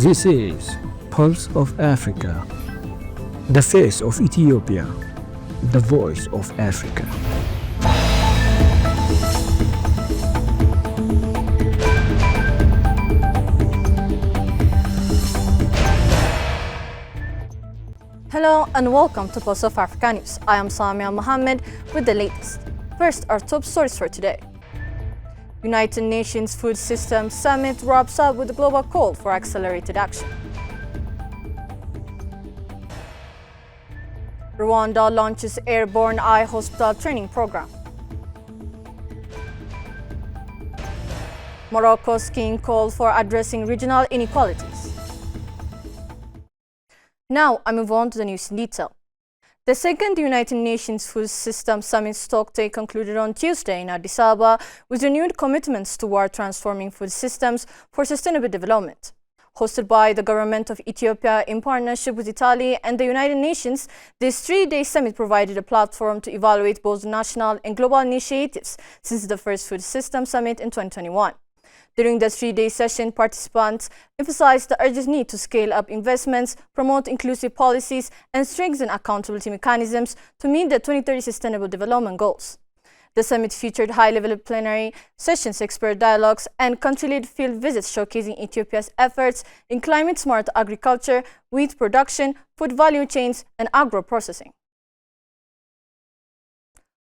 This is Pulse of Africa, the face of Ethiopia, the voice of Africa. Hello and welcome to Pulse of Africa News. I am Samia Mohammed with the latest. First, our top stories for today. United Nations Food Systems Summit wraps up with a global call for accelerated action. Rwanda launches airborne eye hospital training program. Morocco's king call for addressing regional inequalities. Now I move on to the news in detail. The second United Nations Food Systems Summit stocktake concluded on Tuesday in Addis Ababa with renewed commitments toward transforming food systems for sustainable development. Hosted by the government of Ethiopia in partnership with Italy and the United Nations, this three-day summit provided a platform to evaluate both national and global initiatives since the first Food Systems Summit in 2021. During the three-day session, participants emphasized the urgent need to scale up investments, promote inclusive policies, and strengthen accountability mechanisms to meet the 2030 Sustainable Development Goals. The summit featured high-level plenary sessions, expert dialogues, and country-led field visits showcasing Ethiopia's efforts in climate-smart agriculture, wheat production, food value chains, and agro-processing.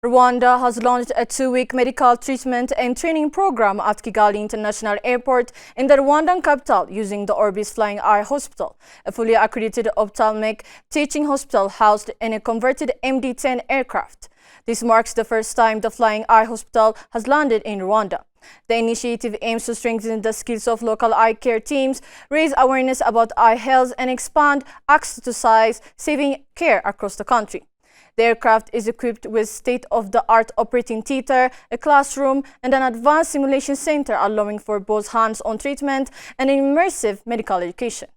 Rwanda has launched a two-week medical treatment and training program at Kigali International Airport in the Rwandan capital using the Orbeez Flying Eye Hospital, a fully accredited ophthalmic teaching hospital housed in a converted MD-10 aircraft. This marks the first time the Flying Eye Hospital has landed in Rwanda. The initiative aims to strengthen the skills of local eye care teams, raise awareness about eye health, and expand access to sight-saving care across the country. The aircraft is equipped with state-of-the-art operating theater, a classroom, and an advanced simulation center allowing for both hands-on treatment and immersive medical education.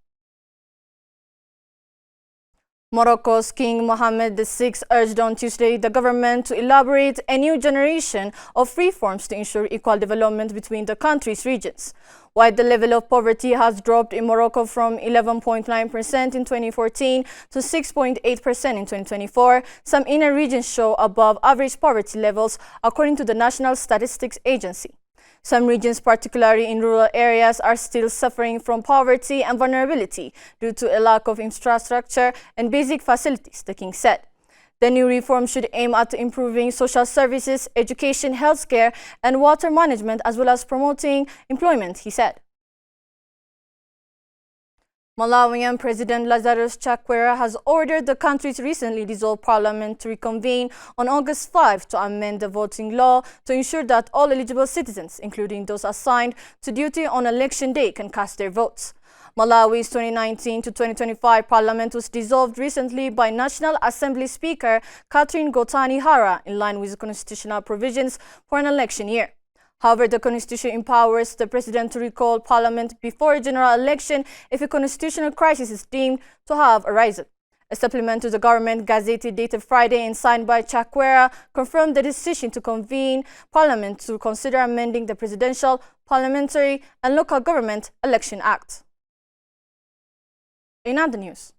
Morocco's King Mohammed VI urged on Tuesday the government to elaborate a new generation of reforms to ensure equal development between the country's regions. While the level of poverty has dropped in Morocco from 11.9% in 2014 to 6.8% in 2024, some inner regions show above average poverty levels, according to the National Statistics Agency. Some regions, particularly in rural areas, are still suffering from poverty and vulnerability due to a lack of infrastructure and basic facilities, the king said. The new reform should aim at improving social services, education, healthcare, and water management, as well as promoting employment, he said. Malawian President Lazarus Chakwera has ordered the country's recently dissolved parliament to reconvene on August 5 to amend the voting law to ensure that all eligible citizens, including those assigned to duty on election day, can cast their votes. Malawi's 2019 to 2025 parliament was dissolved recently by National Assembly Speaker Catherine Gotani-Hara in line with constitutional provisions for an election year. However, the Constitution empowers the President to recall Parliament before a general election if a constitutional crisis is deemed to have arisen. A supplement to the government gazette dated Friday and signed by Chakwera confirmed the decision to convene Parliament to consider amending the Presidential, Parliamentary and Local Government Election Act. In other news,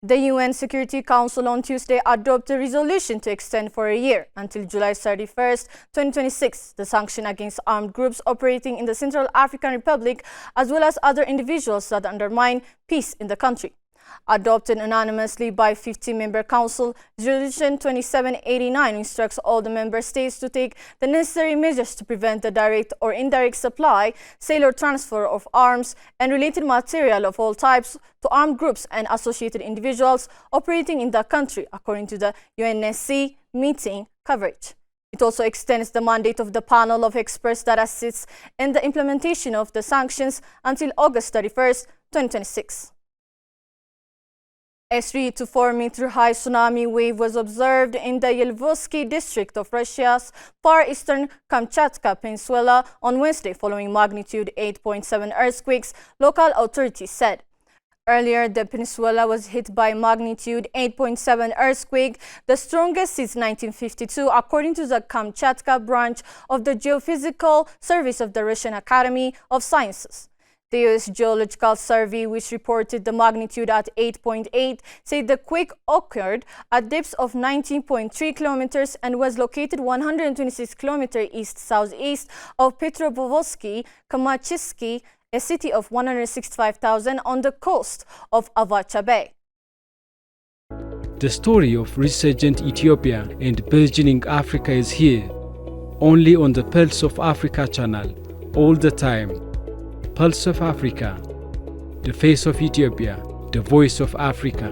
the UN Security Council on Tuesday adopted a resolution to extend for a year until July 31, 2026, the sanction against armed groups operating in the Central African Republic, as well as other individuals that undermine peace in the country. Adopted unanimously by 50-member Council, Resolution 2789 instructs all the member states to take the necessary measures to prevent the direct or indirect supply, sale or transfer of arms and related material of all types to armed groups and associated individuals operating in the country, according to the UNSC meeting coverage. It also extends the mandate of the panel of experts that assists in the implementation of the sanctions until August 31, 2026. A 3 to 4 meter high tsunami wave was observed in the Yelvosky district of Russia's far eastern Kamchatka Peninsula on Wednesday following magnitude 8.7 earthquakes, local authorities said. Earlier, the peninsula was hit by magnitude 8.7 earthquake, the strongest since 1952, according to the Kamchatka branch of the Geophysical Service of the Russian Academy of Sciences. The U.S. Geological Survey, which reported the magnitude at 8.8, said the quake occurred at depths of 19.3 kilometers and was located 126 kilometers east-southeast of Petropovsky Kamachysky, a city of 165,000 on the coast of Avacha Bay. The story of resurgent Ethiopia and burgeoning Africa is here, only on the Pulse of Africa channel, all the time. Pulse of Africa, the face of Ethiopia, the voice of Africa.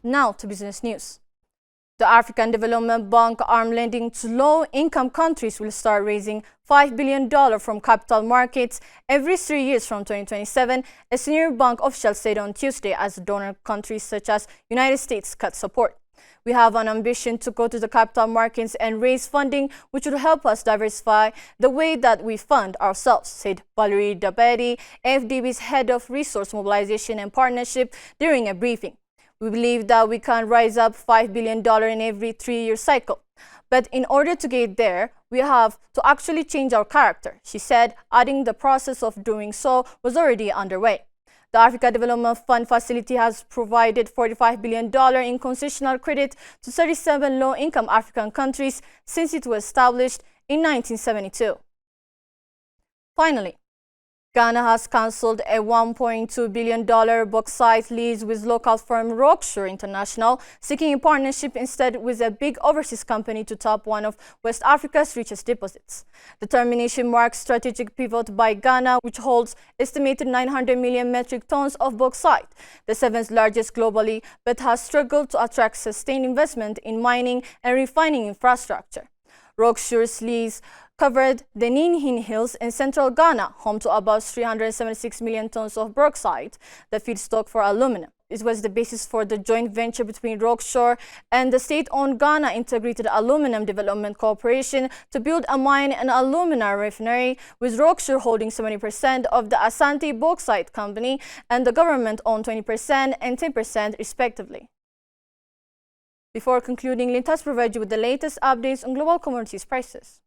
Now to business news. The African Development Bank arm lending to low-income countries will start raising $5 billion from capital markets every 3 years from 2027, a senior bank official said on Tuesday as donor countries such as United States cut support. We have an ambition to go to the capital markets and raise funding which will help us diversify the way that we fund ourselves, said Valerie Dabedi, AFDB's head of resource mobilization and partnership, during a briefing. We believe that we can raise up $5 billion in every 3-year cycle. But in order to get there, we have to actually change our character, she said, adding the process of doing so was already underway. The Africa Development Fund facility has provided $45 billion in concessional credit to 37 low-income African countries since it was established in 1972. Finally, Ghana has cancelled a $1.2 billion bauxite lease with local firm Rockshore International, seeking a partnership instead with a big overseas company to tap one of West Africa's richest deposits. The termination marks strategic pivot by Ghana, which holds estimated 900 million metric tons of bauxite, the 7th largest globally, but has struggled to attract sustained investment in mining and refining infrastructure. Rockshore's lease covered the Ninhin Hills in central Ghana, home to about 376 million tons of bauxite, the feedstock for aluminum. It was the basis for the joint venture between Rockshore and the state-owned Ghana Integrated Aluminum Development Corporation to build a mine and alumina refinery, with Rockshore holding 70% of the Asante Bauxite Company and the government owned 20% and 10% respectively. Before concluding, let us provide you with the latest updates on global commodities prices.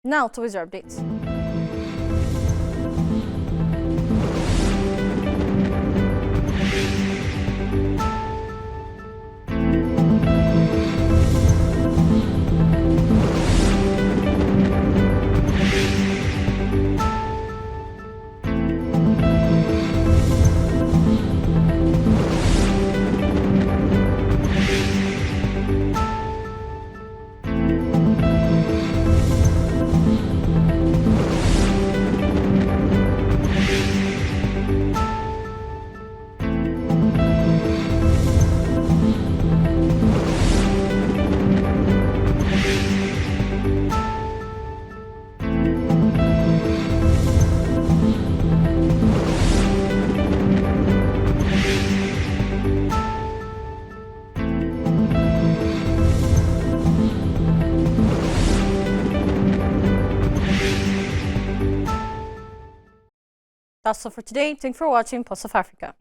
Now to weather updates. That's all for today. Thanks for watching Pulse of Africa.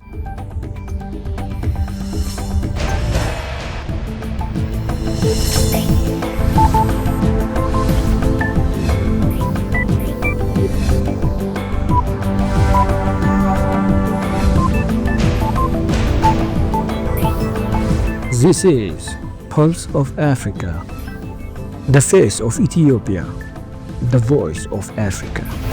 This is Pulse of Africa, the face of Ethiopia, the voice of Africa.